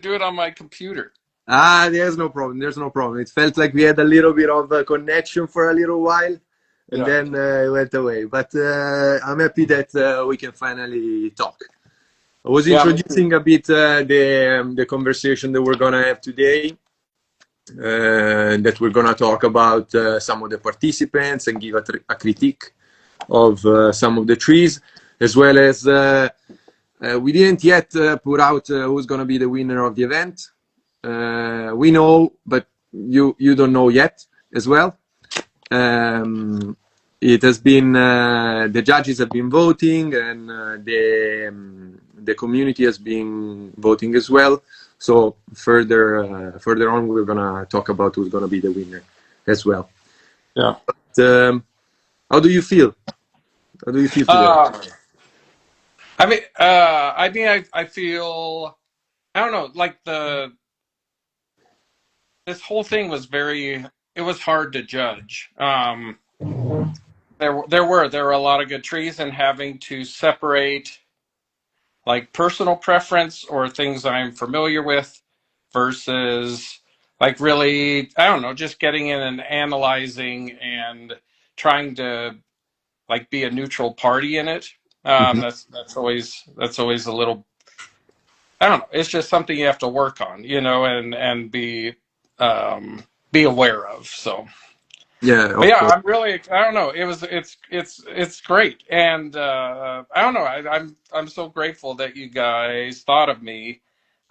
do it on my computer. Ah, there's no problem. There's no problem. It felt like we had a little bit of a connection for a little while, and then it went away. But I'm happy that we can finally talk. I was introducing a bit the conversation that we're gonna have today. That we're gonna talk about some of the participants and give a critique of some of the trees, as well as we didn't yet put out who's gonna be the winner of the event. We know, but you don't know yet as well. It has been the judges have been voting, and the community has been voting as well. So further on, we're gonna talk about who's gonna be the winner as well. Yeah. But, how do you feel? How do you feel today? I feel, I don't know, like this whole thing was it was hard to judge. There were a lot of good trees, and having to separate like personal preference or things I'm familiar with versus like really, I don't know, just getting in and analyzing and trying to like be a neutral party in it. That's always a little, I don't know. It's just something you have to work on, and be aware of. So Yeah, yeah, I'm really, I don't know. It's great, and I don't know. I'm so grateful that you guys thought of me,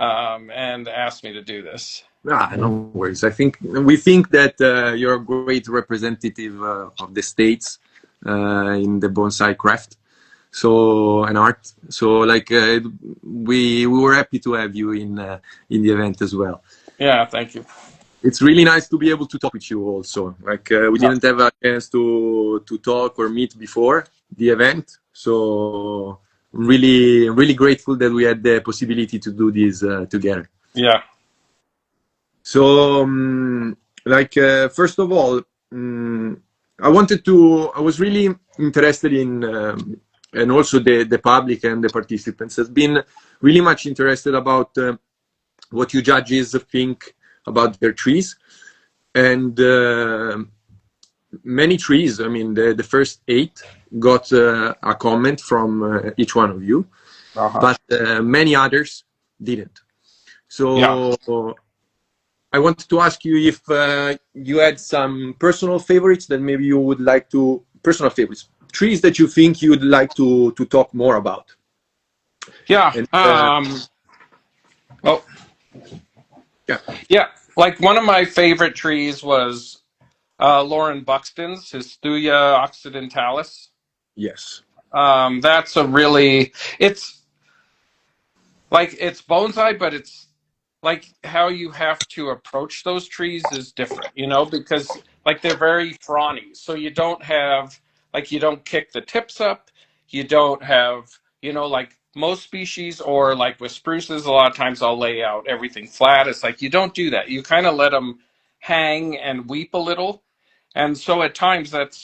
and asked me to do this. No worries. We think that you're a great representative of the States in the bonsai craft, and art. So like we were happy to have you in the event as well. Yeah, thank you. It's really nice to be able to talk with you also. Like we didn't have a chance to talk or meet before the event, so I'm really grateful that we had the possibility to do this together. Yeah. So, first of all, I was really interested in, and also the public and the participants has been really much interested about what you judges think about their trees. And many trees, I mean, the first 8 got a comment from each one of you, but many others didn't. So I wanted to ask you if you had some personal favorites that maybe you would like to, personal favorites, trees that you think you'd like to talk more about. Yeah. And, Yeah. Like one of my favorite trees was Loren Buxton's, his Thuya occidentalis. Yes. That's a really, it's bonsai, but it's like how you have to approach those trees is different, because like they're very frondy. So you don't kick the tips up. You don't have, like most species, or like with spruces, a lot of times I'll lay out everything flat. It's like you don't do that. You kind of let them hang and weep a little. And so at times that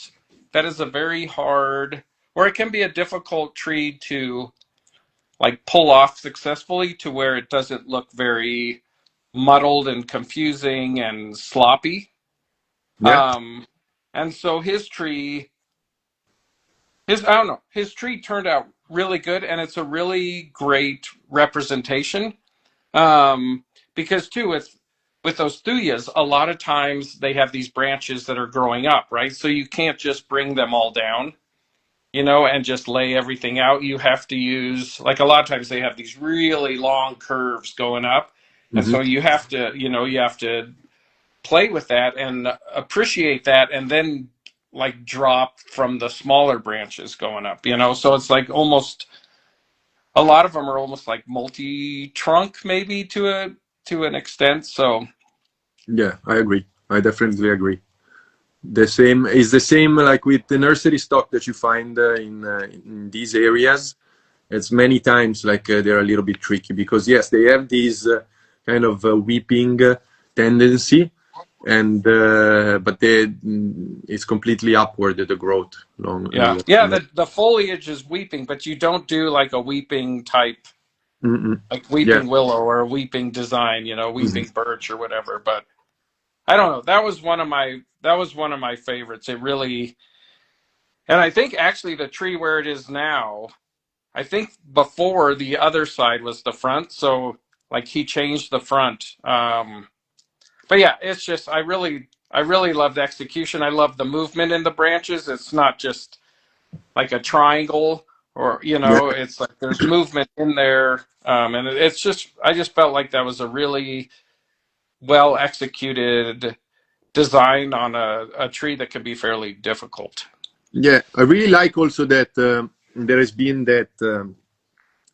is a very hard, or it can be a difficult tree to like pull off successfully to where it doesn't look very muddled and confusing and sloppy. Yeah. And so his tree turned out really good, and it's a really great representation. Because too, with those thuyas, a lot of times they have these branches that are growing up, right? So you can't just bring them all down, and just lay everything out. You have to use, like a lot of times they have these really long curves going up. And so you have to play with that and appreciate that, and then like drop from the smaller branches going up, so it's like almost, a lot of them are almost like multi-trunk maybe to an extent. So yeah, I agree. I definitely agree. The same like with the nursery stock that you find in these areas. It's many times like they're a little bit tricky because yes, they have this kind of weeping tendency, and but it's completely upward at the growth. The foliage is weeping, but you don't do like a weeping type Mm-mm. like Yeah. weeping willow or weeping design, Mhm. weeping birch or whatever. But I don't know. That was one of my favorites. It really, and I think actually the tree where it is now, I think before the other side was the front, so like he changed the front. But yeah, it's just I really loved execution. I love the movement in the branches. It's not just like a triangle or Yeah. it's like there's movement in there. And it's just I just felt like that was a really well executed design on a tree that could be fairly difficult. Yeah. I really like also that there has been that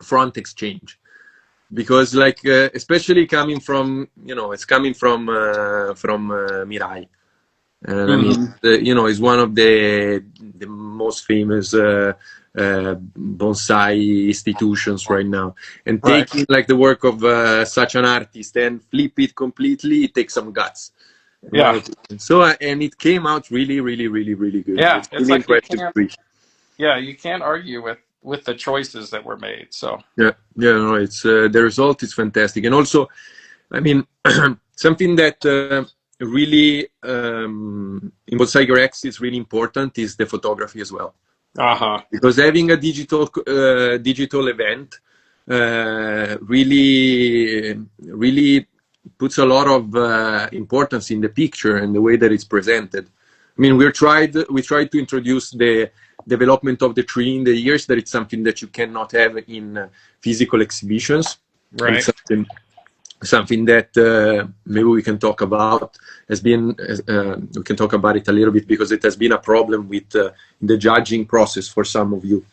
front exchange because, like, especially coming from, it's coming from Mirai. And I mean, Hmm. it's one of the most famous bonsai institutions right now. And Right. taking like the work of such an artist and flip it completely, it takes some guts, in my Yeah. opinion. So, and it came out really, really, really, really good. Yeah. It's It's really like you impressive. can't. Yeah, you can't argue with the choices that were made. So. Yeah, yeah, no, it's the result is fantastic, and also, I mean, something that really in Bonsaigers X is really important is the photography as well, Uh huh. because having a digital event really puts a lot of importance in the picture and the way that it's presented. I mean, we tried to introduce the development of the tree in the years that it's something that you cannot have in physical exhibitions, and Right. something that maybe we can talk about has been we can talk about it a little bit because it has been a problem with the judging process for some of you,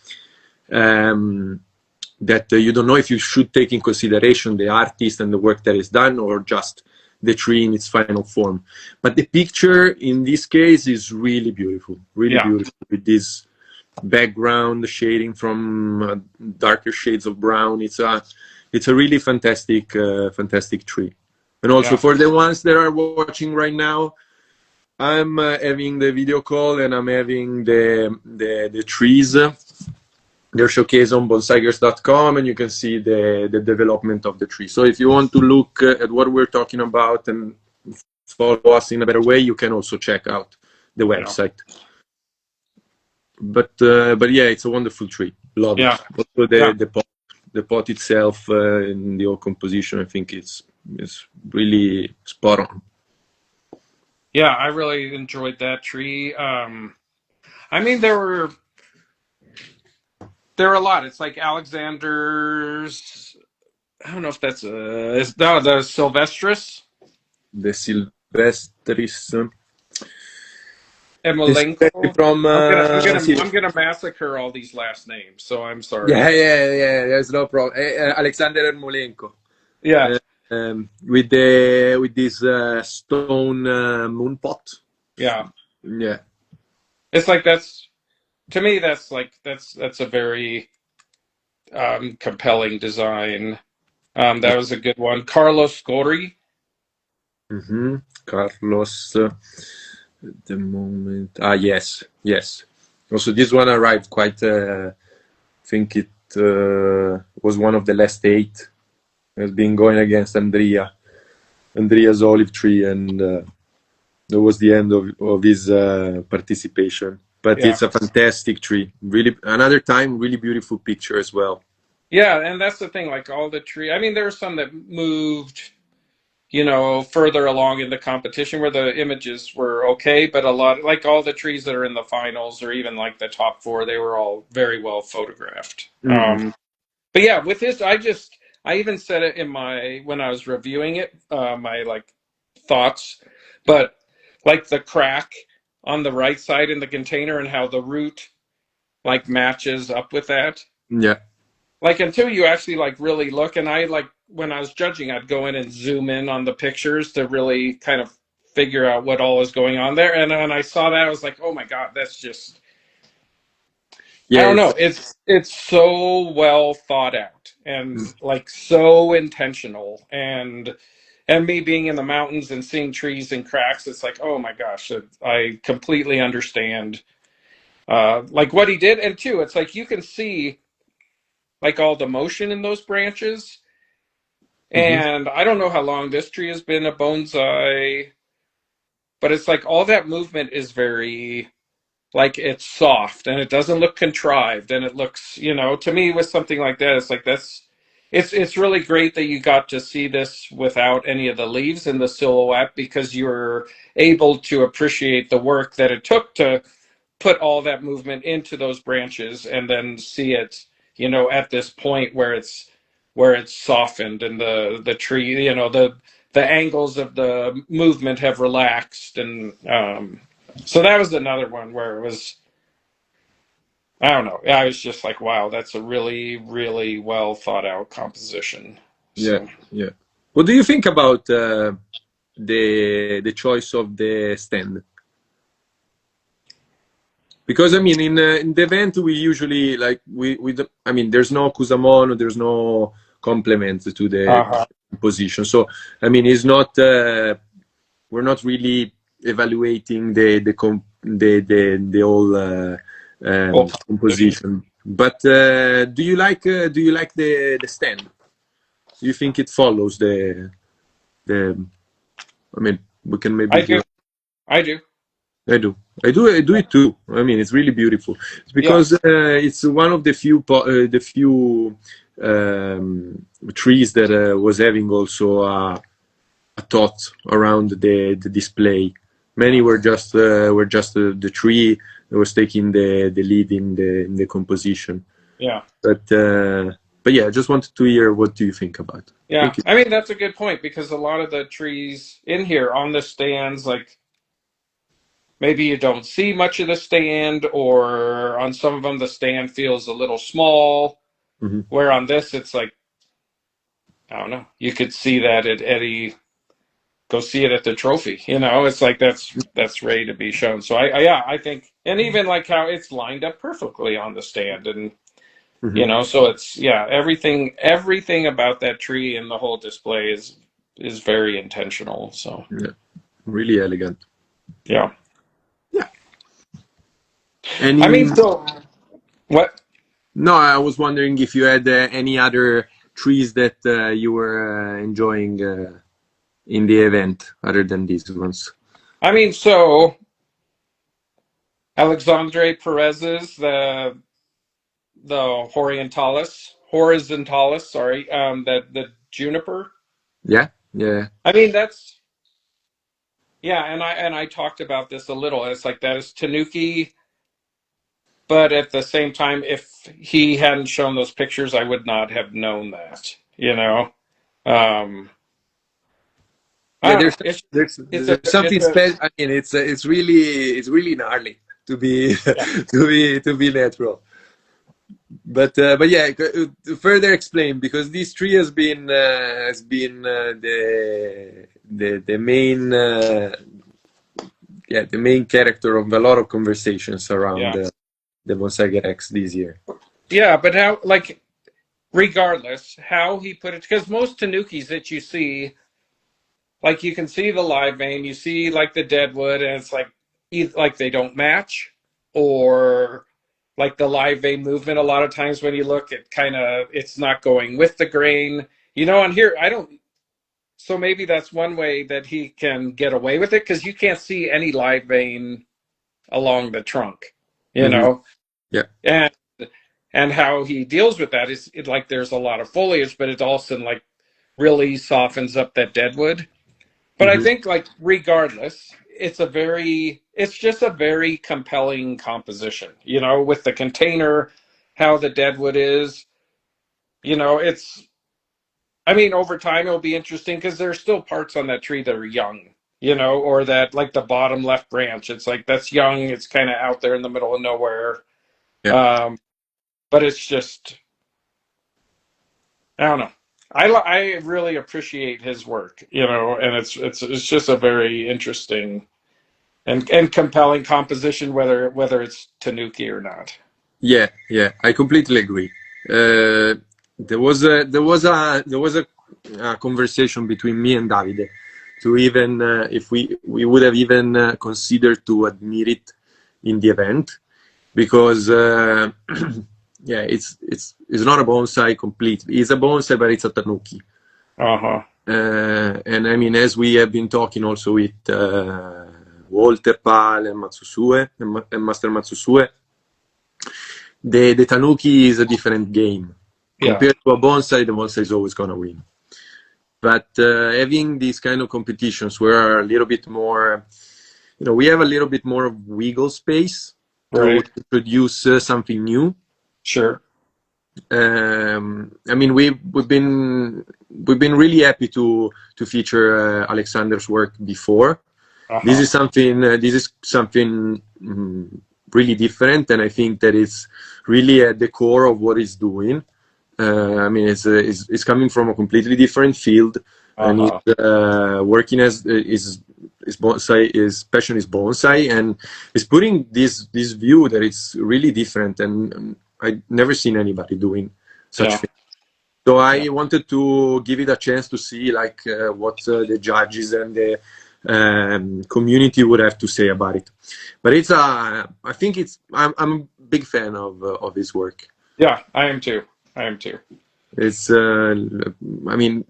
that you don't know if you should take in consideration the artist and the work that is done or just the tree in its final form. But the picture in this case is really Yeah. beautiful with this background shading from darker shades of brown. It's a really fantastic tree. And also Yeah. for the ones that are watching right now, I'm having the video call and I'm having the trees. They're showcased on bonsaigers.com and you can see the development of the tree. So if you want to look at what we're talking about and follow us in a better way, you can also check out the Yeah. website. But yeah, it's a wonderful tree. Love it. Yeah. Also Yeah. the pot itself in the old composition, I think it's really spot on. Yeah. I really enjoyed that tree. I mean, there were a lot. It's like Alexander's. I don't know if that's no, the Sylvestris The Silvestris, the Silvestri Emolenko. from I'm gonna massacre all these last names, so I'm sorry. yeah. There's no problem. Alexander Ermolenko, Yeah. with this stone moon pot. Yeah. Yeah, It's like to me that's a very compelling design. That was a good one. Carlos Gori. Carlos. At the moment, yes. Also, this one arrived quite. I think it was one of the last 8. Has been going against Andrija's olive tree, and that was the end of his participation. But Yeah. it's a fantastic tree. Really, another time, really beautiful picture as well. Yeah, and that's the thing. Like all the tree. I mean, there were some that moved, further along in the competition where the images were okay, but a lot, like all the trees that are in the finals or even like the top 4, they were all very well photographed. Mm-hmm. But yeah, with this, I even said it when I was reviewing it, my like thoughts, but like the crack on the right side in the container and how the root like matches up with that. Yeah. Like until you actually like really look, and I like when I was judging, I'd go in and zoom in on the pictures to really kind of figure out what all is going on there. And when I saw that, I was like, oh my God, that's just, I Yeah. don't know. It's so well thought out and like so intentional. And me being in the mountains and seeing trees and cracks, it's like, oh my gosh, I completely understand like what he did. And two, it's like you can see like all the motion in those branches. Mm-hmm. And I don't know how long this tree has been a bonsai, but it's like all that movement is very, like, it's soft and it doesn't look contrived, and it looks, to me with something like that, it's like it's really great that you got to see this without any of the leaves in the silhouette, because you're able to appreciate the work that it took to put all that movement into those branches, and then see it, at this point where it's softened, and the tree, the angles of the movement have relaxed, and so that was another one where it was, I don't know, I was just like, wow, that's a really, really well thought out composition. Yeah, So yeah. What do you think about the choice of the stand? Because I mean, in the event we usually like I mean, there's no Kusamono, there's no complement to the uh-huh. position. So I mean, it's not we're not really evaluating the whole Well, composition. But do you like the stand? Do you think it follows the? I mean, we can maybe I hear. do. I do. I do. I do it too. I mean, it's really beautiful. It's Yeah. because it's one of the few trees that was having also a thought around the display. Many were just the tree that was taking the lead in the composition. Yeah. But yeah, I just wanted to hear what do you think about it. Yeah. Thank you. I mean, that's a good point, because a lot of the trees in here on the stands, like, maybe you don't see much of the stand, or on some of them the stand feels a little small. Mm-hmm. Where on this, it's like, I don't know, you could see that at Eddie. Go see it at the trophy. It's like that's ready to be shown. So I think, and even like how it's lined up perfectly on the stand, and Mm-hmm. so it's, everything about that tree and the whole display is very intentional. So Yeah, really elegant. yeah. Yeah. I Any? mean, so what? No, I was wondering if you had any other trees that you were enjoying in the event other than these ones. I mean, so Alexandre Perez's the horizontalis, sorry, that the juniper. Yeah, yeah, I mean, that's, yeah, and I talked about this a little. It's like that is Tanuki, but at the same time, if he hadn't shown those pictures, I would not have known that. I yeah. don't know. It's it's a There's something it's a special. I mean, it's really gnarly to be yeah. to be natural. But yeah, to further explain, because this tree has been the main yeah, the main character of a lot of conversations around Yeah. the Bonsaigers X this year. Yeah, but how, like, regardless how he put it, because most Tanukis that you see, like, you can see the live vein, you see like the deadwood, and it's like either like they don't match, or like the live vein movement. A lot of times when you look, it's not going with the grain. On here, I don't. So maybe that's one way that he can get away with it, because you can't see any live vein along the trunk, Hmm. Yeah, and how he deals with that is like there's a lot of foliage, but it also like really softens up that deadwood. But I hmm, think, like, regardless, it's just a very compelling composition, with the container, how the deadwood is, it's, I mean, over time it'll be interesting, because there's still parts on that tree that are young, or that, like, the bottom left branch, it's like that's young, it's kind of out there in the middle of nowhere. yeah, But it's just, I don't know. I really appreciate his work, and it's just a very interesting and compelling composition, whether it's Tanuki or not. yeah, yeah. I completely agree. There was a conversation between me and Davide to even if we would have even considered to admit it in the event, because yeah, it's not a bonsai completely. It's a bonsai, but it's a tanuki. And I mean, as we have been talking also with Walter Pal and Matsusue and Master Matsusue, the tanuki is a different game. Compared to a bonsai, the bonsai is always gonna win. But having these kind of competitions where a little bit more, we have a little bit more of wiggle space to produce something new. Sure. I mean, we've been really happy to feature Alexander's work before. This is something really different, and I think that it's really at the core of what he's doing. I mean, it's coming from a completely different field, and he's working as his bonsai. His passion is bonsai, and he's putting this view that it's really different, and I've never seen anybody doing such thing. So I wanted to give it a chance to see like what the judges and the community would have to say about it. But it's I think I'm a big fan of his work. Yeah, I am too. It's I mean,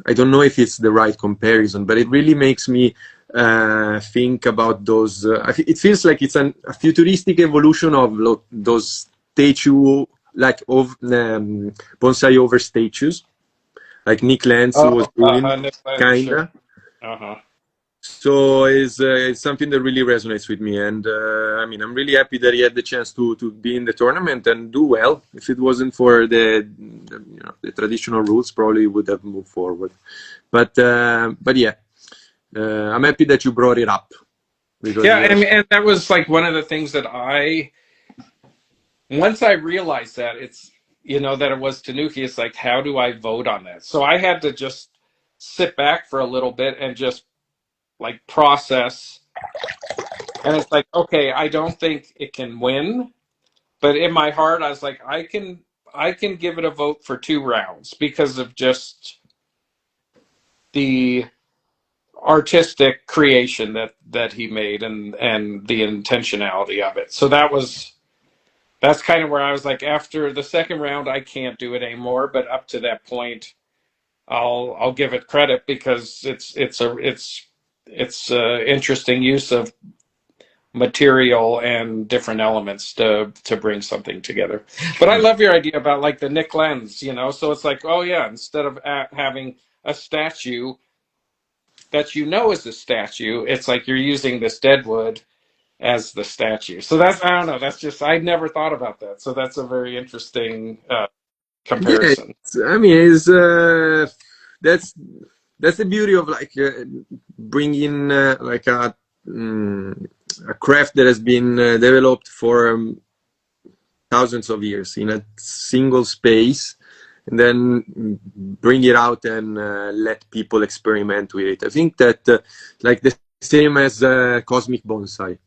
I don't know if it's the right comparison, but it really makes me think about those. It feels like it's a futuristic evolution of those statue, like of bonsai over statues, like Nick Lentz was doing, kinda. Sure. So it's something that really resonates with me, and I mean, I'm really happy that he had the chance to be in the tournament and do well. If it wasn't for the traditional rules, probably would have moved forward. But yeah, I'm happy that you brought it up. Because, and that was like one of the things that once I realized that it's that it was Tanuki, it's like, how do I vote on that? So I had to just sit back for a little bit and just like process, and it's like, okay, I don't think it can win, but in my heart I was like, I can give it a vote for 2 rounds because of just the artistic creation that he made and the intentionality of it. So that's kind of where I was like, after the second round I can't do it anymore, but up to that point I'll give it credit because it's interesting use of material and different elements to bring something together. But I love your idea about like the Nick lens, so it's like, oh yeah, instead of having a statue that is a statue, it's like you're using this dead wood as the statue. So that's, I don't know, that's just, I never thought about that. So that's a very interesting comparison. Yeah, I mean, that's the beauty of like bringing like a craft that has been developed for thousands of years in a single space, and then bring it out and let people experiment with it. I think that like the same as Cosmic Bonsai,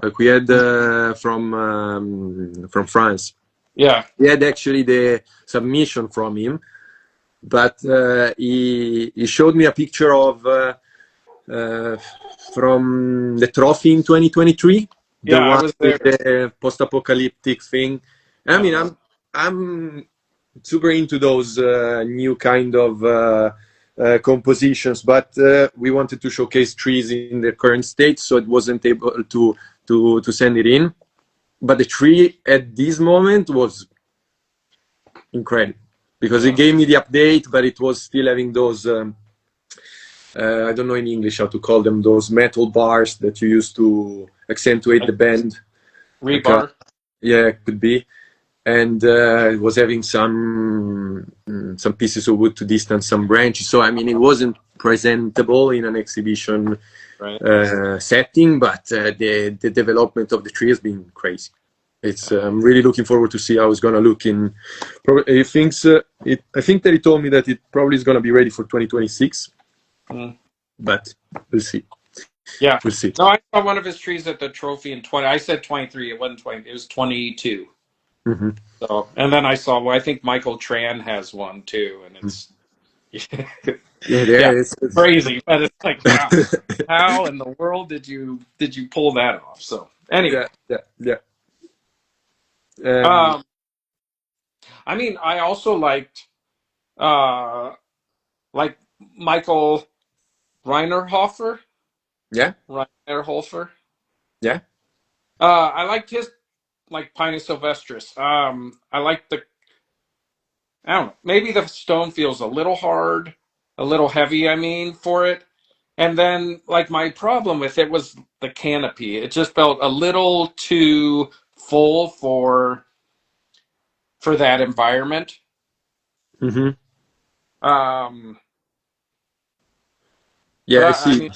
like we had from France. Yeah, we had actually the submission from him, but he showed me a picture of from the trophy in 2023. The one with the post-apocalyptic thing. I mean, I'm super into those new kind of compositions, but we wanted to showcase trees in their current state, so it wasn't able to send it in. But the tree at this moment was incredible because it gave me the update, but it was still having those I don't know in English how to call them, those metal bars that you use to accentuate the bend. Rebar. Like, yeah, could be. And it was having some pieces of wood to distance some branches. So I mean, it wasn't presentable in an exhibition setting, but the development of the tree has been crazy. It's I'm really looking forward to see how it's gonna look in. I think that he told me that it probably is gonna be ready for 2026, but we'll see. Yeah, we'll see. No, I saw one of his trees at the trophy in 20. I said 23. It wasn't 20. It was 22. Mm-hmm. So, and then I saw. Well, I think Michael Tran has one too, and it's it's crazy. But it's like, wow, how in the world did you pull that off? So anyway, yeah. I mean, I also liked uh, like Michael Rinnerhofer. Yeah, Rinnerhofer. yeah. I liked his like Pinus sylvestris. I like the I don't know. Maybe the stone feels a little hard, a little heavy. I mean, for it. And then like my problem with it was the canopy. It just felt a little too full for that environment. Mm-hmm. Um, but Yeah, I I see. mean,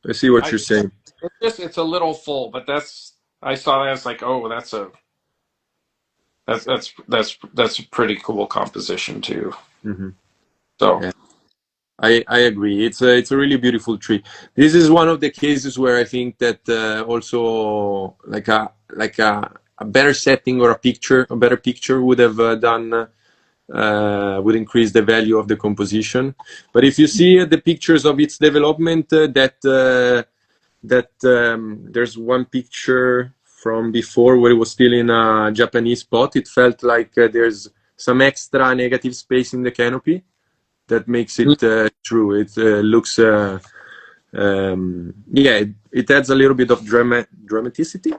I see what you're I saying. it's a little full. But I saw that as like, oh, that's a pretty cool composition too. Mm-hmm. So. Yeah. I agree. It's a really beautiful tree. This is one of the cases where I think that also like a better setting or a better picture would have done would increase the value of the composition. But if you see the pictures of its development, there's one picture from before where it was still in a Japanese pot. It felt like there's some extra negative space in the canopy that makes it true. It looks, yeah, it adds a little bit of dramaticity,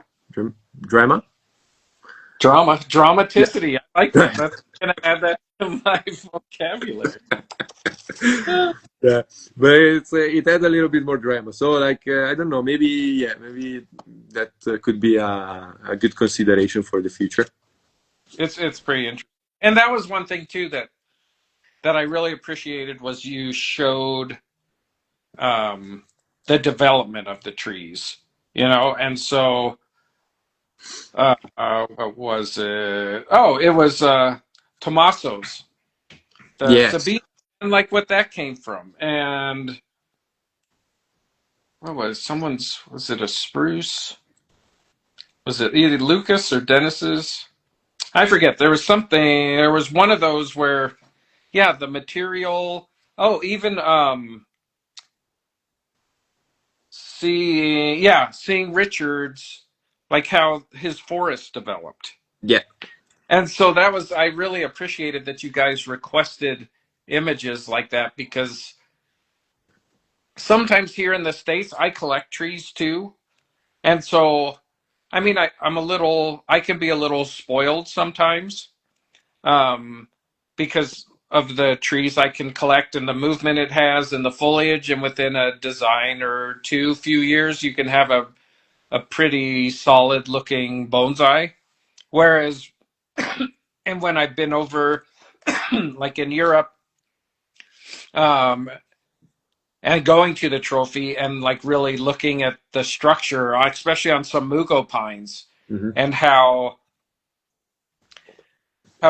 drama. Yeah. Dramaticity. I like that. That's gonna add that to my vocabulary. Yeah, but it had a little bit more drama. So like I don't know, maybe that could be a good consideration for the future. It's pretty interesting. And that was one thing too that I really appreciated was you showed um, the development of the trees, and so what was it? Oh, it was Tomaso's, the Yes, Sabine, and like what that came from, and what was it a spruce? Was it either Lucas or Dennis's? I forget. There was one of those where, yeah, the material. Oh, even seeing Richards, like how his forest developed. yeah. And so I really appreciated that you guys requested images like that because sometimes here in the States, I collect trees too. And so, I mean, I can be a little spoiled sometimes um, because of the trees I can collect and the movement it has and the foliage. And within a design or few years, you can have a pretty solid looking bonsai. Whereas, and when I've been over, like in Europe, um, and going to the trophy and like really looking at the structure, especially on some mugo pines, Hmm. and how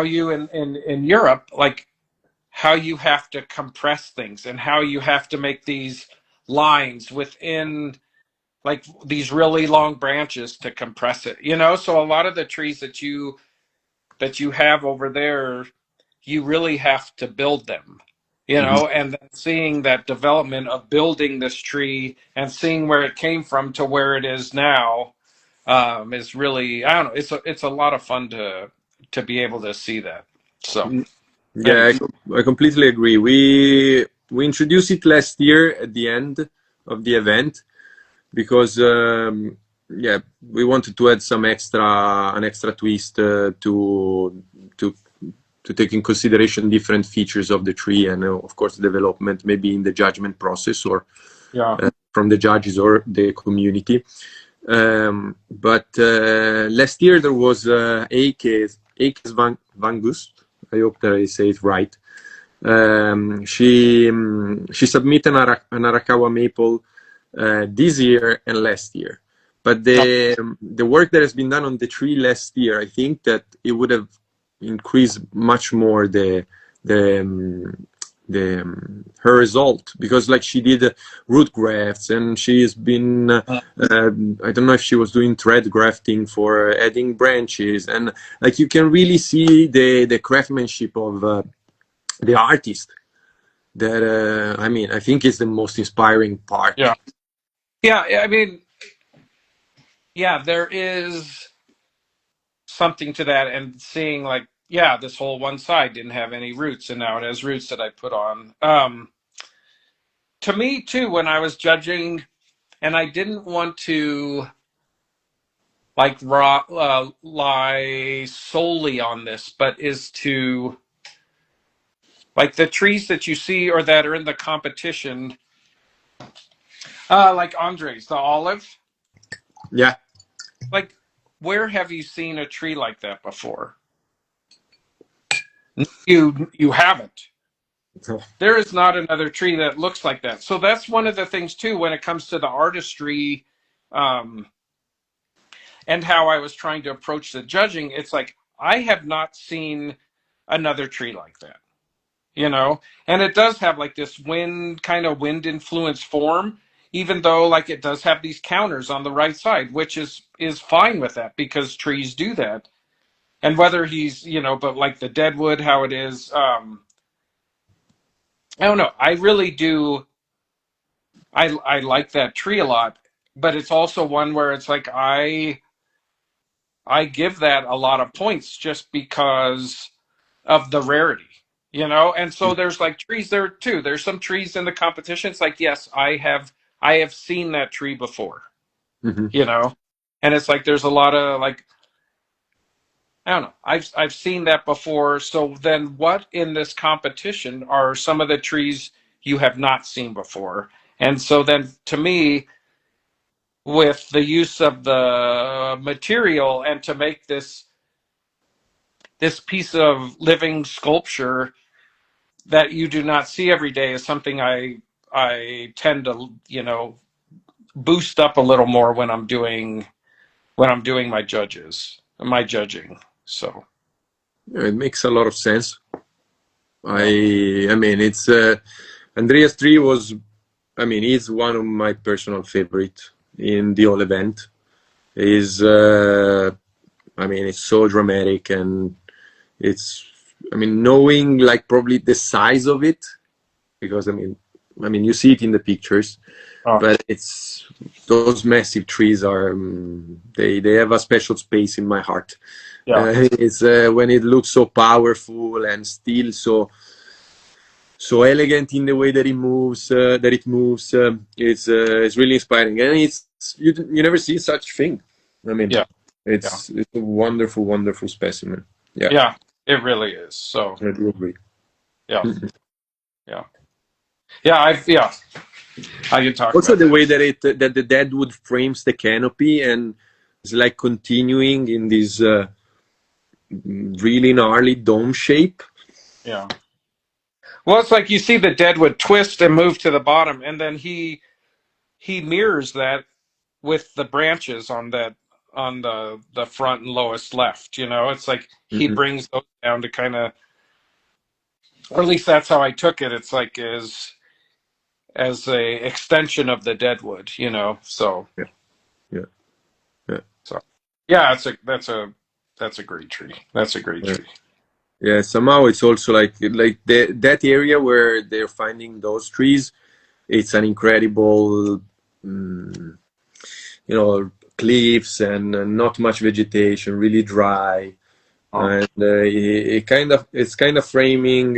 you in Europe, like how you have to compress things and how you have to make these lines within like these really long branches to compress it. So a lot of the trees that you have over there, you really have to build them, Hmm. and then seeing that development of building this tree and seeing where it came from to where it is now is really, I don't know, it's a lot of fun to be able to see that. So Yeah, anyways. I completely agree. We introduced it last year at the end of the event because yeah, we wanted to add an extra twist to to take in consideration different features of the tree and of course development maybe in the judgment process or Yeah. from the judges or the community. But last year there was Akes Van Gust. I hope that I say it right. She submitted an Arakawa maple this year and last year. But the work that has been done on the tree last year, I think that it would have increased much more her result because like she did root grafts and she's been I don't know if she was doing thread grafting for adding branches and like you can really see the craftsmanship of the artist that I mean I think is the most inspiring part. Yeah. Yeah. I mean, yeah, there is something to that, and seeing like yeah, this whole one side didn't have any roots, and now it has roots that I put on. To me, too, when I was judging, and I didn't want to like lie solely on this, but is to like the trees that you see or that are in the competition, like Andre's, the olive. Yeah. Like, where have you seen a tree like that before? You haven't. There is not another tree that looks like that. So that's one of the things too when it comes to the artistry, um, and how I was trying to approach the judging. It's like I have not seen another tree like that, you know. And it does have like this wind influenced form, even though like it does have these counters on the right side, which is fine with that because trees do that. And whether he's, but like the deadwood, how it is, I don't know. I really do. I like that tree a lot, but it's also one where it's like I give that a lot of points just because of the rarity, And so there's like trees there too. There's some trees in the competition. It's like, yes, I have seen that tree before, Mm-hmm. And it's like there's a lot of like I don't know. I've seen that before. So then what in this competition are some of the trees you have not seen before? And so then to me, with the use of the material and to make this piece of living sculpture that you do not see every day is something I tend to, boost up a little more when I'm doing my judging. So Yeah, it makes a lot of sense. I mean, it's Andrea's tree was, I mean, he's one of my personal favorite in the whole event. Is I mean, it's so dramatic, and I mean, knowing like probably the size of it, because I mean, you see it in the pictures, but it's those massive trees are they have a special space in my heart. yeah, It's when it looks so powerful and still so elegant in the way that it moves. It's really inspiring, and you never see such thing. I mean, yeah, it's a wonderful, wonderful specimen. Yeah, yeah, it really is. So I do agree. yeah, yeah, yeah. I can talk Also, about the that. way that the deadwood frames the canopy and it's like continuing in this really gnarly dome shape. Yeah. Well, it's like you see the deadwood twist and move to the bottom, and then he mirrors that with the branches on the front and lowest left. It's like he Mm-hmm. brings those down to kind of, or at least that's how I took it. It's like as a extension of the deadwood. So Yeah, yeah, yeah. so yeah, that's a great tree. That's a great Yeah. tree. Yeah, somehow it's also like that area where they're finding those trees. It's an incredible, cliffs and not much vegetation, really dry, Oh, and it's kind of framing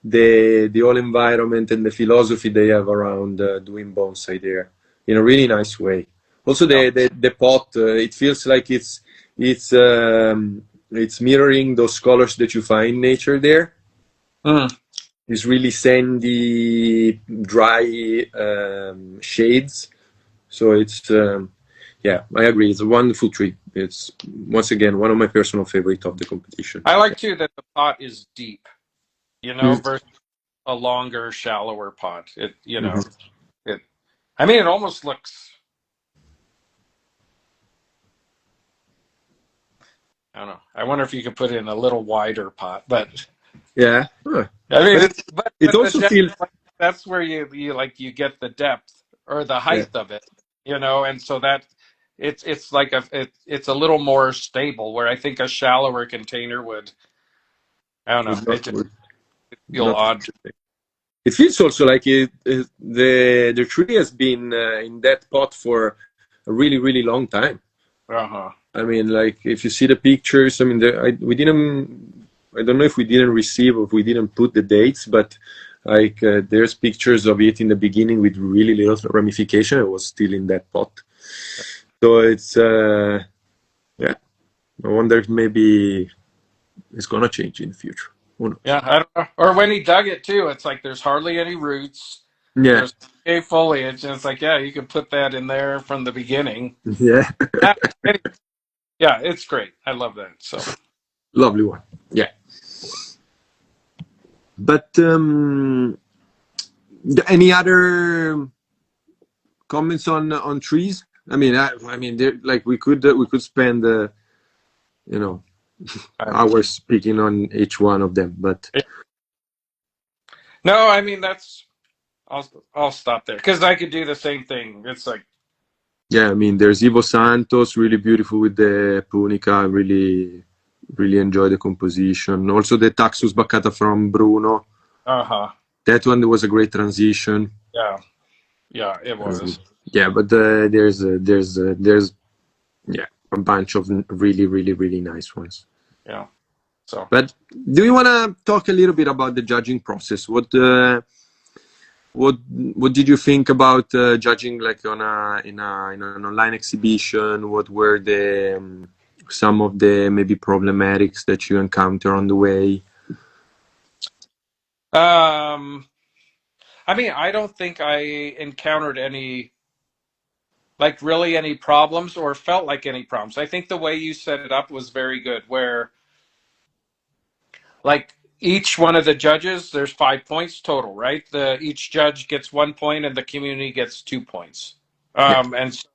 the whole environment and the philosophy they have around doing bonsai there in a really nice way. Also, yeah. the pot, it feels like it's mirroring those colors that you find in nature there. Mm. These really sandy, dry shades. So yeah, I agree. It's a wonderful tree. It's once again one of my personal favorite of the competition. I like too that the pot is deep. Mm. Versus a longer, shallower pot. Mhm. It. I mean, it almost looks. I don't know. I wonder if you could put it in a little wider pot, but Yeah. Huh. I mean, But it's but it the also feels like, that's where you get the depth or the yeah. height of it, and so that it's like it's a little more stable. Where I think a shallower container would. I don't know. It's It not just good. feel Not odd. it feels also like the tree has been in that pot for a really really long time. Uh huh. I mean, like if you see the pictures, I mean, we didn't. I don't know if we didn't receive or if we didn't put the dates, but like there's pictures of it in the beginning with really little ramification. It was still in that pot. So it's, yeah, I wonder if maybe it's going to change in the future. Who knows? Yeah, I don't know. Or when he dug it too, it's like there's hardly any roots. Yeah. There's a foliage, and it's like, yeah, you can put that in there from the beginning. Yeah. Yeah, it's great. I love that. So lovely one. Yeah. But any other comments on trees? I mean, like we could spend hours speaking on each one of them, but no, I mean I'll stop there because I could do the same thing. It's like, yeah, I mean, there's Ivo Santos, really beautiful with the Punica. Really enjoy the composition. Also the Taxus Baccata from Bruno. That one was a great transition. Yeah, it was. Yeah, but there's a bunch of really nice ones. Yeah. So, but do you want to talk a little bit about the judging process? What did you think about judging, like in an online exhibition? What were some of the maybe problematics that you encounter on the way? I mean, I don't think I encountered any problems or felt like any problems. I think the way you set it up was very good, where like each one of the judges, there's 5 points total, right? Each judge gets 1 point and the community gets 2 points. And so,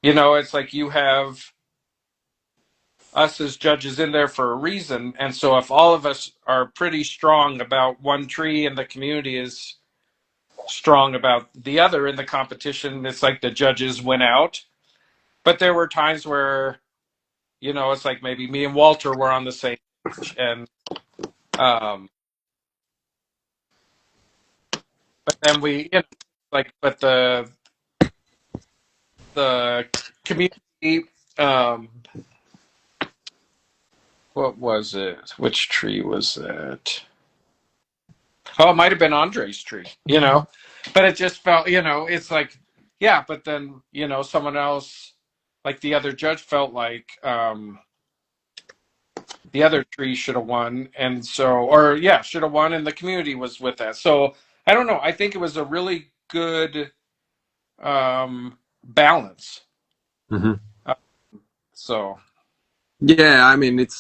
it's like you have us as judges in there for a reason. And so if all of us are pretty strong about one tree and the community is strong about the other in the competition, it's like the judges win out. But there were times where, it's like maybe me and Walter were on the same page, and but then but the community, what was it? Which tree was that? Oh, it might have been Andre's tree, but it just felt, it's like, yeah, but then, someone else, like the other judge felt like the other tree should have won. And so, should have won, and the community was with that. So I don't know. I think it was a really good balance. Mm-hmm. So. Yeah, I mean, it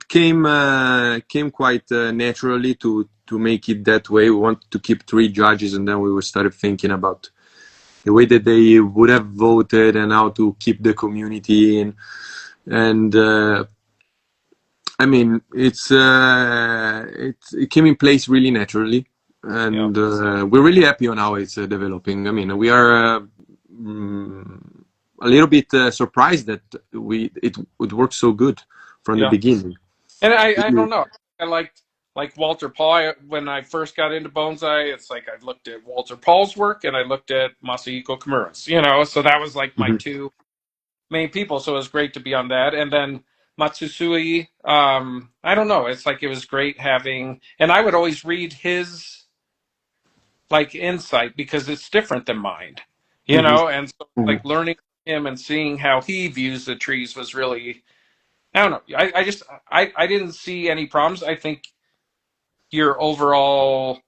came quite naturally to make it that way. We wanted to keep 3 judges, and then we started thinking about the way that they would have voted and how to keep the community in. And I mean, it came in place really naturally, and we're really happy on how it's developing. I mean, we are a little bit surprised that it worked so good from the beginning. And I don't know. I liked Walter Paul. When I first got into bonsai, it's like I looked at Walter Paul's work and I looked at Masahiko Kimura's. So that was like my 2 main people. So it was great to be on that. And then Matsusui, I don't know. It's like it was great having, and I would always read his like insight because it's different than mine, and so like learning from him and seeing how he views the trees was really, I don't know. I didn't see any problems. I think your overall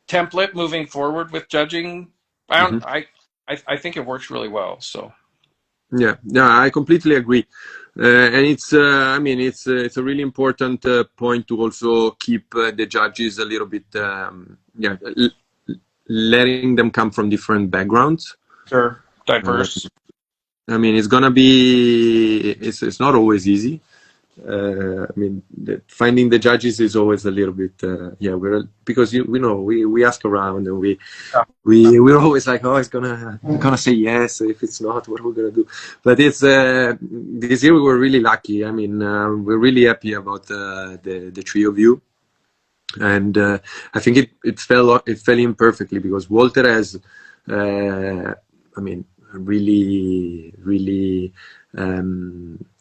template moving forward with judging, I think it works really well. So. Yeah, I completely agree, and it's I mean, it's a really important point to also keep the judges a little bit letting them come from different backgrounds. Sure, diverse. I mean, it's gonna be it's not always easy. I mean, finding the judges is always a little bit because we ask around and we're always like, oh, it's gonna say yes. If it's not, what are we gonna do? But it's this year we were really lucky. I mean, we're really happy about the 3 of you, and I think it fell in perfectly because Walter has really, really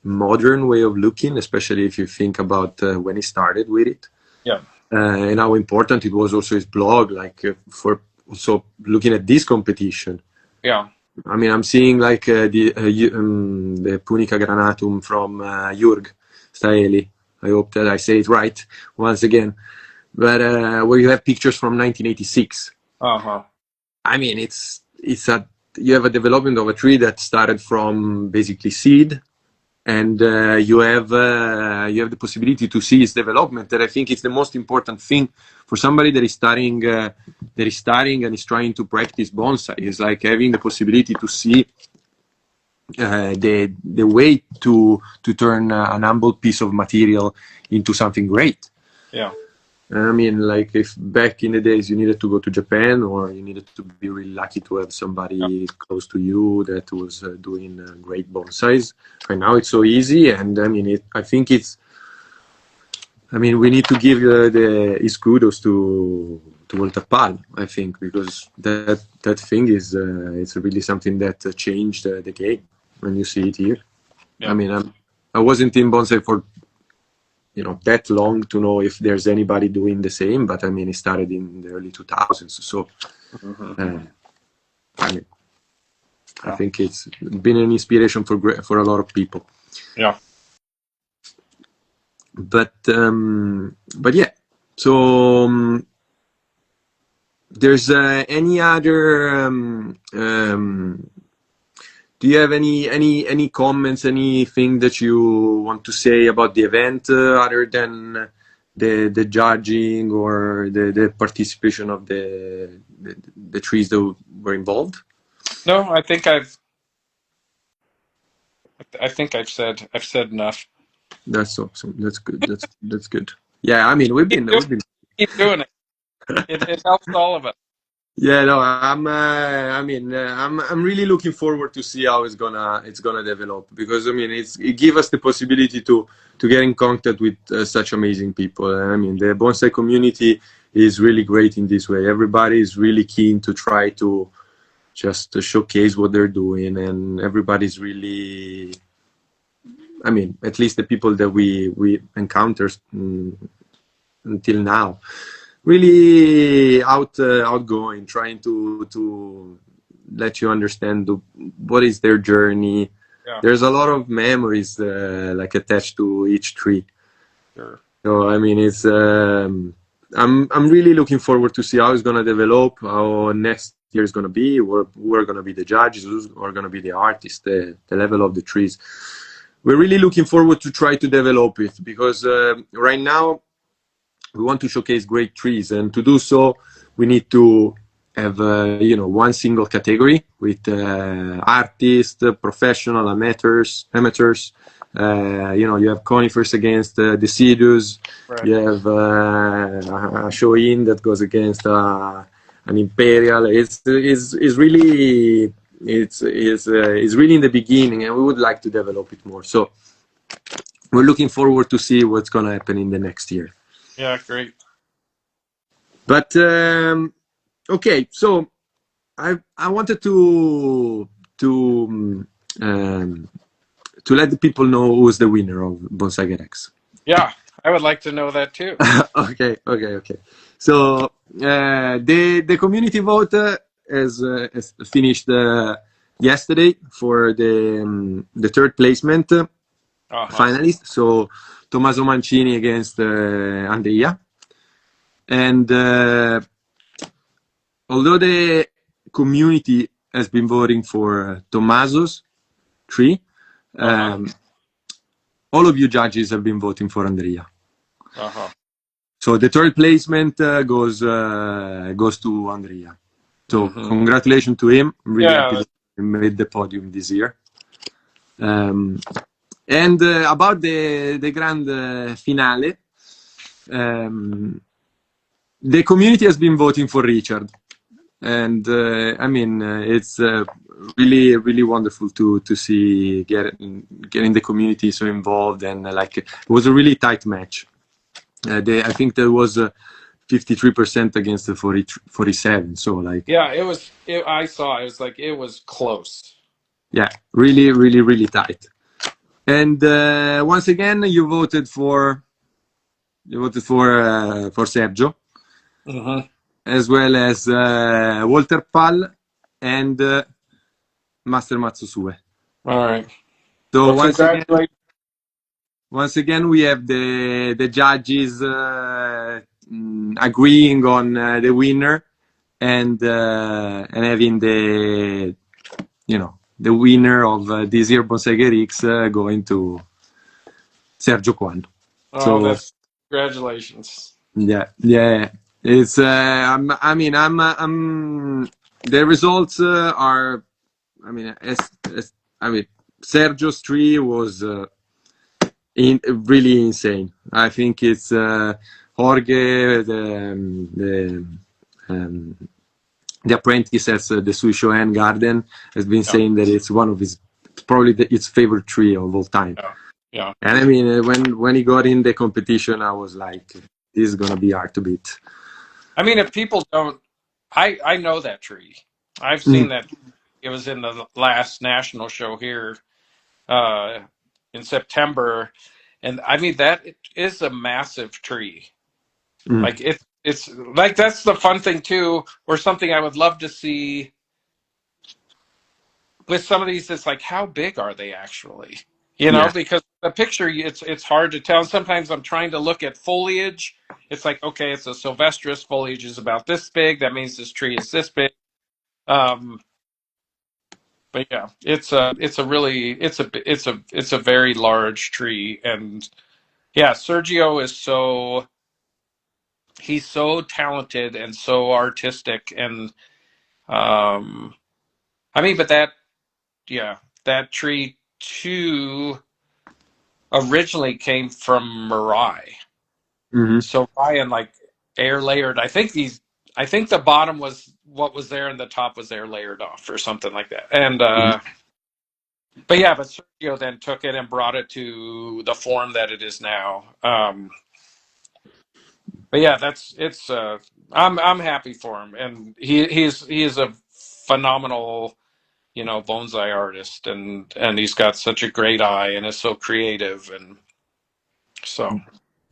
modern way of looking, especially if you think about when he started with it. Yeah. And how important it was also his blog, like for also looking at this competition. Yeah. I mean, I'm seeing like the Punica Granatum from Jurg Staeli. I hope that I say it right once again. But where you have pictures from 1986. I mean, you have a development of a tree that started from basically seed, and you have the possibility to see its development. That I think is the most important thing for somebody that is studying and is trying to practice bonsai. Is like having the possibility to see the way to turn an humble piece of material into something great. Yeah. I mean, like if back in the days you needed to go to Japan, or you needed to be really lucky to have somebody close to you that was doing great bonsais. Right now it's so easy, and I mean, we need to give his kudos to Walter Pal, I think, because that thing is it's really something that changed the game when you see it here. Yeah. I mean, I wasn't in bonsai for that long to know if there's anybody doing the same, but I mean, it started in the early 2000s, so I think it's been an inspiration for a lot of people. Yeah. But yeah, so there's any other do you have any comments, anything that you want to say about the event other than the judging or the participation of the trees that were involved? No, I think I've said enough. That's awesome. That's good. That's good. Yeah, I mean, we've been keep doing it. It helps all of us. Yeah, no, I'm really looking forward to see how it's gonna develop, because I mean it gives us the possibility to get in contact with such amazing people. I mean, the bonsai community is really great in this way. Everybody is really keen to try to just showcase what they're doing, and everybody's really, I mean, at least the people that we encountered until now, really outgoing, trying to let you understand what is their journey. Yeah. There's a lot of memories like attached to each tree. Sure. So I mean, it's I'm really looking forward to see how it's gonna develop, how next year is gonna be, who are gonna be the judges, who are gonna be the artists, the level of the trees. We're really looking forward to try to develop it, because right now we want to showcase great trees, and to do so, we need to have one single category with artists, professional, amateurs. You have conifers against deciduous. Right. You have a show-in that goes against an imperial. It's really in the beginning, and we would like to develop it more. So we're looking forward to see what's going to happen in the next year. Yeah, great. But okay, so I wanted to let the people know who's the winner of Bonsaigers X. Yeah, I would like to know that too. Okay. So the community vote has finished yesterday for the third placement finalist. So Tommaso Mancini against Andrija. And although the community has been voting for Tommaso's tree, all of you judges have been voting for Andrija. So the third placement goes to Andrija. So congratulations to him. I'm really happy that he made the podium this year. And about the grand finale, the community has been voting for Richard, and I mean it's really, really wonderful to see getting the community so involved, and it was a really tight match. I think there was 53% against the 47. So it was. I saw. It was like it was close. Yeah, really, really, really tight. And once again, you voted for Sergio, Mm-hmm. as well as Walter Pal and Master Matsusue. All right. So Well, congratulations. once again, we have the judges agreeing on the winner and having the winner of this year Bonsaigers X going to Sergio Cuan. Oh, So that's congratulations. yeah. It's I'm the results are. I mean, Sergio's tree was really insane. I think it's Jorge, the apprentice at the Suiseki Garden, has been saying that it's one of his probably its favorite tree of all time. Yeah. And I mean, when he got in the competition, I was like, this is gonna be hard to beat. I mean, if people don't, I know that tree. I've seen that. It was in the last national show here in September, and I mean that is a massive tree. Like it's like that's the fun thing too, or something I would love to see with some of these. It's like, how big are they actually? You know, because the picture, it's hard to tell. And sometimes I'm trying to look at foliage. It's like, okay, it's a sylvestrous, foliage is about this big. That means this tree is this big. But yeah, it's a very large tree, and yeah, Sergio is he's so talented and so artistic, and I mean, but that tree too originally came from Mirai. So Ryan like air layered. I think the bottom was what was there and the top was air layered off or something like that. And but Sergio then took it and brought it to the form that it is now. But yeah, I'm happy for him, and he is a phenomenal, bonsai artist, and he's got such a great eye and is so creative, and so.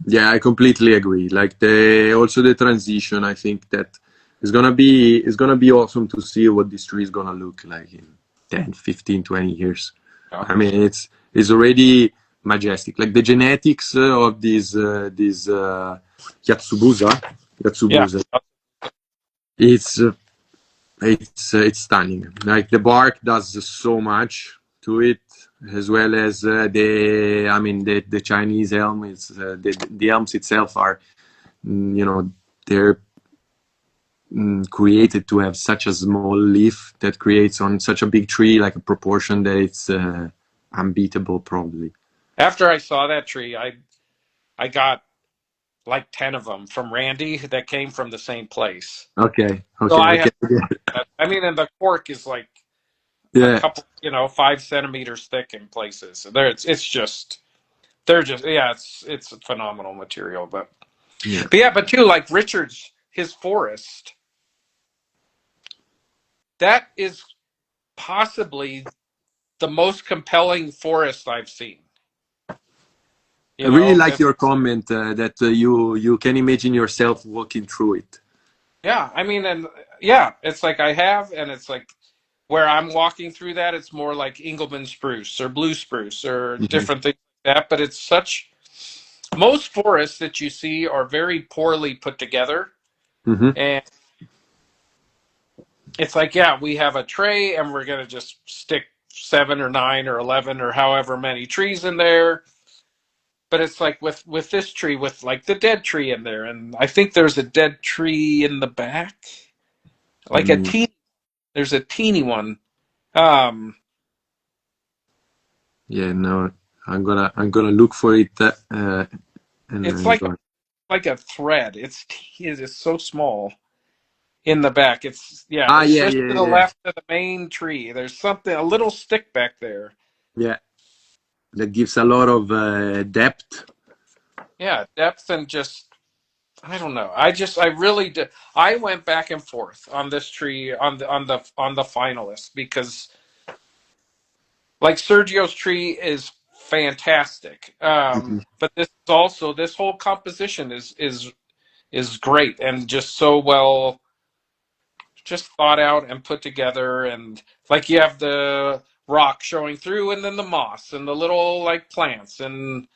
Yeah, I completely agree. Like the transition, I think that it's gonna be awesome to see what this tree is gonna look like in 10, 15, 20 years. Yeah. I mean, it's already majestic. Like the genetics of this Yatsubusa, Yeah. it's stunning. Like the bark does so much to it, as well as the Chinese elm. It's the elms itself are, they're created to have such a small leaf that creates on such a big tree like a proportion that it's unbeatable probably. After I saw that tree, I got like 10 of them from Randy that came from the same place. Okay. So I mean, and the cork is like a couple, 5 centimeters thick in places. So it's a phenomenal material. But too, like Richard's, his forest, that is possibly the most compelling forest I've seen. I really like your comment that you can imagine yourself walking through it. Yeah, I mean, and yeah, it's like I have, and it's like where I'm walking through that, it's more like Engelmann spruce or blue spruce or different things like that. But it's most forests that you see are very poorly put together. And it's like, we have a tray and we're going to just stick 7 or 9 or 11 or however many trees in there. But it's like with this tree, with like the dead tree in there. And I think there's a dead tree in the back, like there's a teeny one. No, I'm gonna look for it. It's like a thread. It's so small in the back. It's to the left of the main tree. There's something, a little stick back there. Yeah, that gives a lot of depth. Yeah, depth and just, I don't know. I really did. I went back and forth on this tree on the finalists because like Sergio's tree is fantastic. But this whole composition is great and just so well just thought out and put together. And like you have the rock showing through and then the moss and the little like plants. And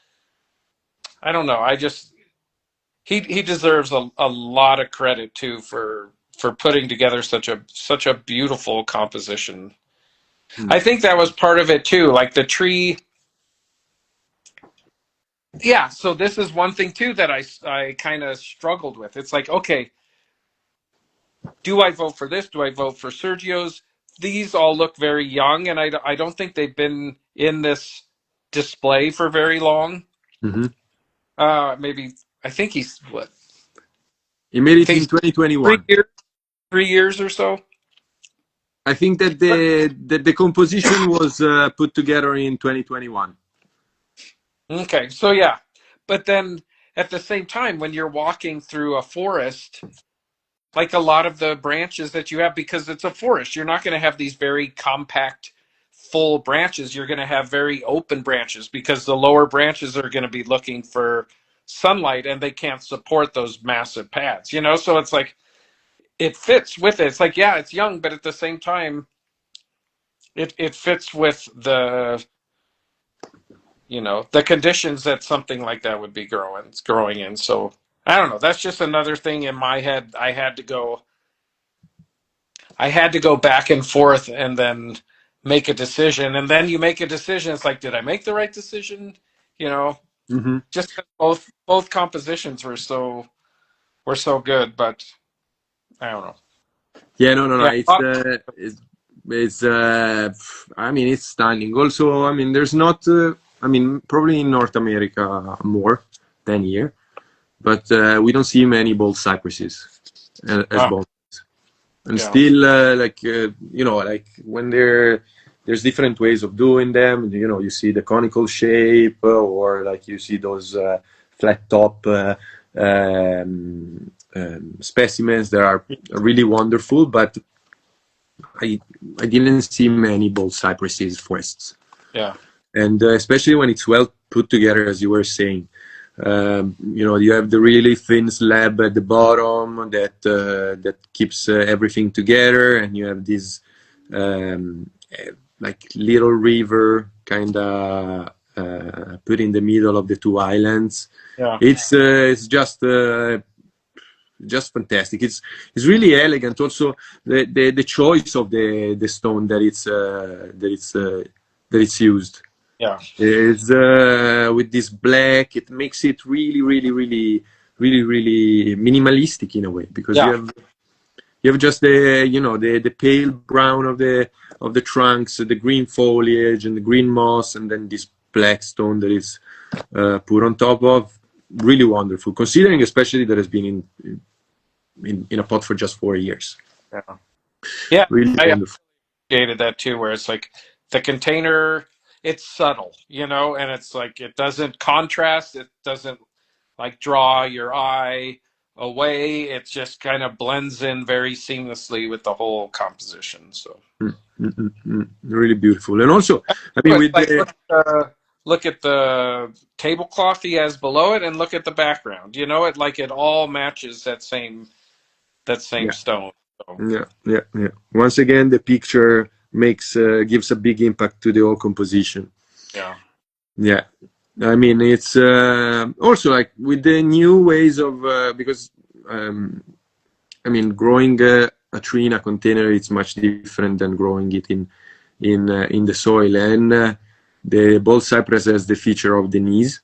I don't know. I just, he deserves a lot of credit too for putting together such a beautiful composition. I think that was part of it too. Like the tree. Yeah. So this is one thing too that I kind of struggled with. It's like, okay, do I vote for this? Do I vote for Sergio's? These all look very young, and I don't think they've been in this display for very long. Mm-hmm. Maybe I think he's what? He made I it think in he's 2021. 3 years or so. I think that the composition was put together in 2021. Okay, so yeah, but then at the same time, when you're walking through a forest, like a lot of the branches that you have, because it's a forest, you're not going to have these very compact full branches. You're going to have very open branches because the lower branches are going to be looking for sunlight and they can't support those massive pads, so it's like it fits with it. It's like, yeah, it's young, but at the same time it fits with the conditions that something like that would be growing in. So I don't know, that's just another thing in my head. I had to go back and forth and then make a decision. And then you make a decision. It's like, did I make the right decision? Mm-hmm. Just 'cause both compositions were so good, but I don't know. Yeah, no. Yeah. It's I mean, it's stunning. Also, I mean, there's not. I mean, probably in North America more than here, but we don't see many bold cypresses as bold. And still, like when there's different ways of doing them. You see the conical shape, or like you see those flat top specimens that are really wonderful. But I didn't see many bold cypresses forests. Yeah. And especially when it's well put together, as you were saying. You have the really thin slab at the bottom that keeps everything together, and you have this like little river kind of put in the middle of the two islands. Yeah. It's just fantastic. It's really elegant. Also, the choice of the stone that it's used. Yeah. It's with this black, it makes it really, really, really, really, really minimalistic in a way, because you have just the pale brown of the trunks, the green foliage and the green moss, and then this black stone that is put on top of. Really wonderful, considering especially that has been in a pot for just 4 years. Yeah. Really wonderful. Appreciated that too, where it's like the container, it's subtle, and it's like it doesn't contrast, it doesn't like draw your eye away. It just kind of blends in very seamlessly with the whole composition. So really beautiful. And also, I mean, with like, look at the tablecloth he has below it, and look at the background. It all matches that same stone. So. Yeah. Once again, the picture gives a big impact to the whole composition. Yeah. I mean, it's also like with the new ways of because I mean, growing a tree in a container, it's much different than growing it in the soil. And the bold cypress has the feature of the knees.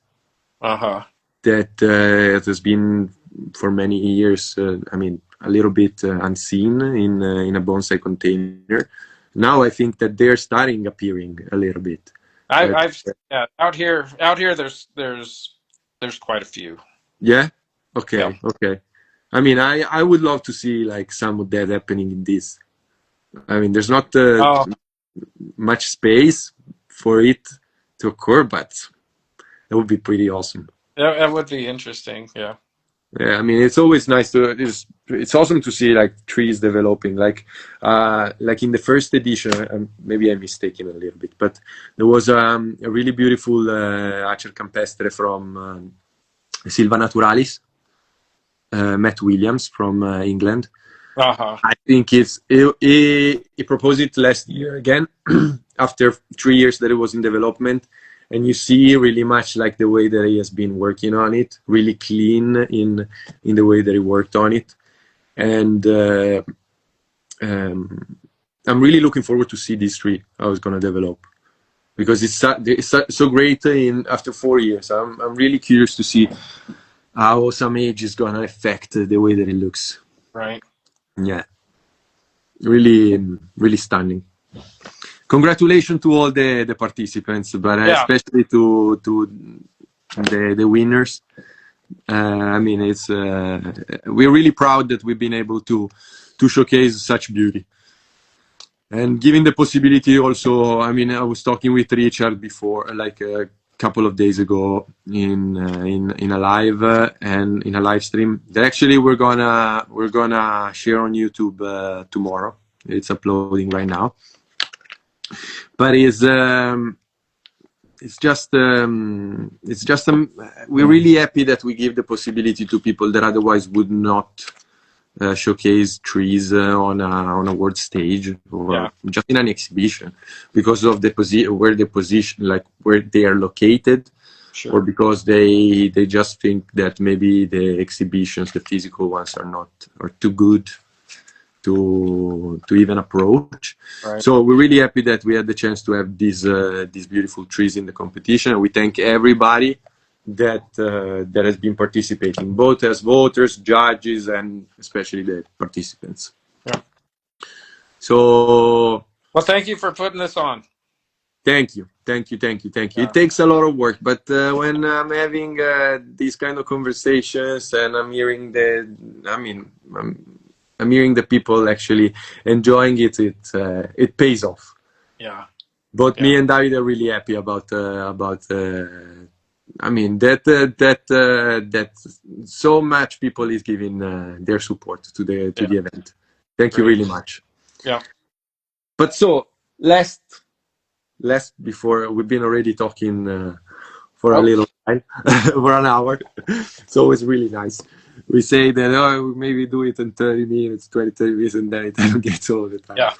That has been for many years. I mean, a little bit unseen in a bonsai container. Now I think that they're starting appearing a little bit. Out here there's quite a few. Yeah. Okay. I mean, I would love to see like some of that happening in this. I mean, there's not much space for it to occur, but it would be pretty awesome. That would be interesting. Yeah. Yeah, I mean, it's always nice it's awesome to see like trees developing. Like in the first edition, maybe I'm mistaken a little bit, but there was a really beautiful Acer campestre from Silva Naturalis, Matt Williams from England. Uh-huh. I think he proposed it last year again after 3 years that it was in development, and you see really much like the way that he has been working on it, really clean in the way that he worked on it, and I'm really looking forward to see this tree how it's gonna develop, because it's so great after 4 years. I'm really curious to see how some age is gonna affect the way that it looks. Right. Yeah, really, really stunning. Congratulations to all the participants, but especially to the winners. I mean, it's we're really proud that we've been able to showcase such beauty, and giving the possibility also. I mean, I was talking with Richard before, like a couple of days ago in a live and in a live stream that actually we're gonna share on YouTube tomorrow. It's uploading right now, but we're really happy that we give the possibility to people that otherwise would not showcase trees on a world stage or just in an exhibition because of the position, like where they are located, or because they just think that maybe the exhibitions, the physical ones, are too good to even approach. Right. So we're really happy that we had the chance to have these beautiful trees in the competition. We thank everybody that has been participating, both as voters, judges, and especially the participants. Yeah. So, well, thank you for putting this on. Thank you. Yeah. It takes a lot of work, but when I'm having these kind of conversations and I'm hearing I'm hearing the people actually enjoying it, it pays off. Yeah. Both me and David are really happy about I mean that so much people is giving their support to the event. Thank you really much. Yeah. But so last before, we've been already talking for a little while, for an hour. It's always really nice. We say that we maybe do it in 30 minutes, 30 minutes, and then it gets all the time. Yeah.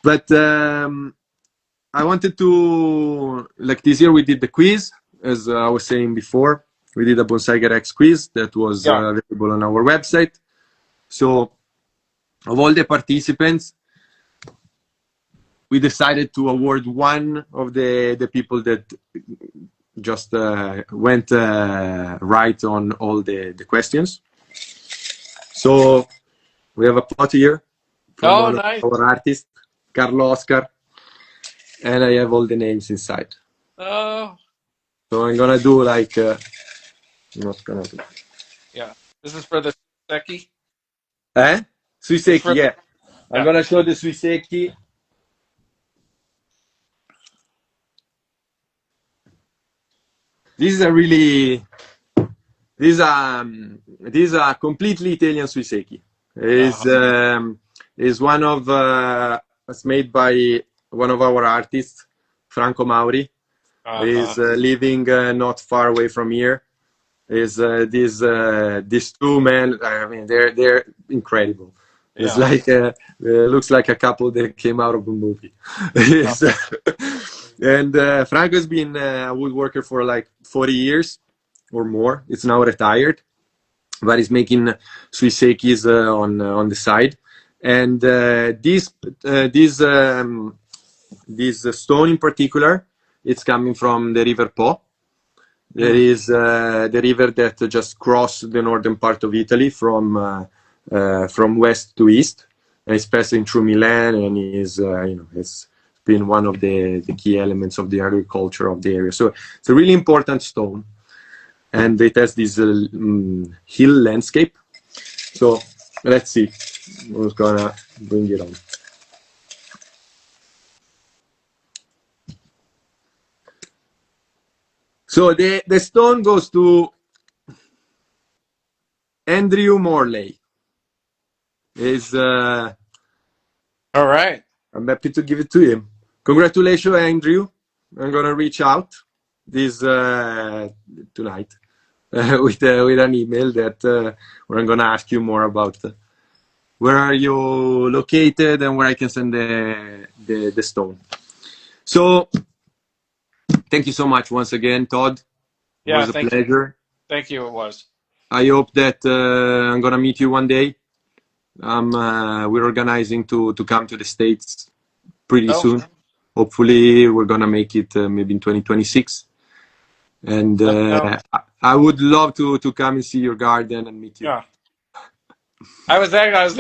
But I wanted to, like this year we did the quiz, as I was saying before. We did a Bonsaigers X quiz that was available on our website. So of all the participants, we decided to award one of the people that just went right on all the questions. So we have a pot here from nice. our artist, Carlo Oscar, and I have all the names inside. Oh. So I'm gonna do like not gonna do. Yeah. This is for the Suiseki? Suiseki, yeah. I'm gonna show the Suiseki. This is a completely Italian Suiseki. Is one of it's made by one of our artists, Franco Mauri. Is living not far away from here. Is these two men? I mean, they're incredible. It's like looks like a couple that came out of a movie. And Franco has been a woodworker for like 40 years or more. It's now retired, but he's making Suisekis on the side. And this stone in particular, it's coming from the River Po. There is the river that just crossed the northern part of Italy from west to east, and it's passing through Milan, and it's been one of the key elements of the agriculture of the area. So it's a really important stone, and it has this hill landscape. So let's see who's gonna bring it on. So the stone goes to Andrew Morley. Is All right. I'm happy to give it to him. Congratulations, Andrew. I'm gonna reach out this tonight with an email that where I'm gonna ask you more about where are you located and where I can send the stone. So thank you so much once again, Todd. It Yeah, was a thank you. pleasure. Thank you. It was. I hope that I'm gonna meet you one day. We're organizing to come to the States pretty soon. Hopefully, we're gonna make it maybe in 2026. And I would love to come and see your garden and meet you. Yeah. I was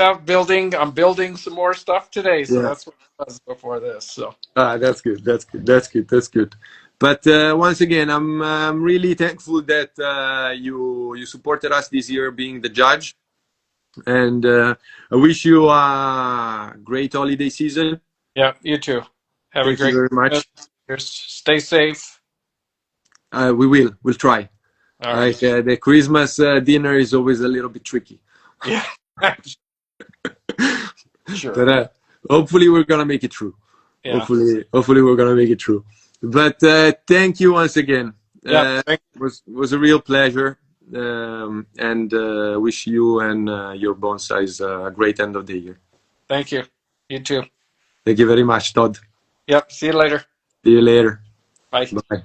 out building. I'm building some more stuff today, so that's what it was before this. So. That's good. That's good. That's good. That's good. But once again, I'm really thankful that you supported us this year, being the judge. And I wish you a great holiday season. Yeah, you too. Have Thank a great. you very much. Stay safe. We will. We'll try. All right. Like the Christmas dinner is always a little bit tricky. Yeah. Sure. But hopefully we're gonna make it through. Yeah. Hopefully we're gonna make it through. But thank you once again. Yeah. Was a real pleasure. And wish you and your bonsais a great end of the year. Thank you. You too. Thank you very much, Todd. Yep. See you later. See you later. Bye. Bye.